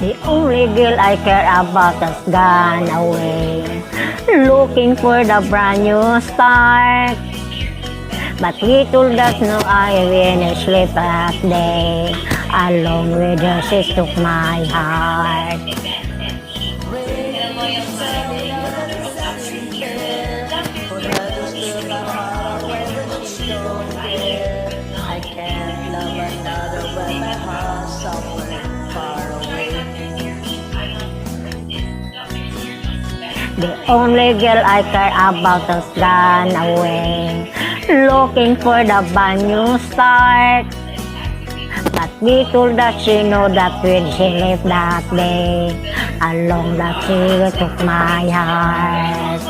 The only girl I care about has gone away, looking for the brand new start. But little does know I will sleep that day, along with her she took my heart. I can't love another when my heart's somewhere far away. The only girl I care about has gone away, looking for the brand new start. But little does she know that when she left that day, along that she took my heart.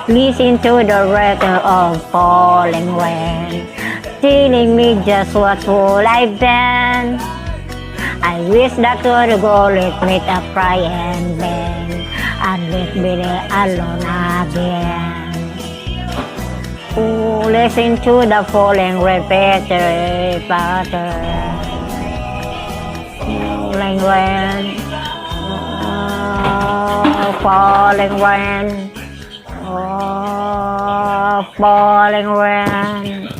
Listen to the rattle of falling rain, telling me just what would I've been. I wish that could go let me to cry and bend, and let me there alone again. Oh, listen to the falling repeated pattern. Falling rain, falling rain, falling rain.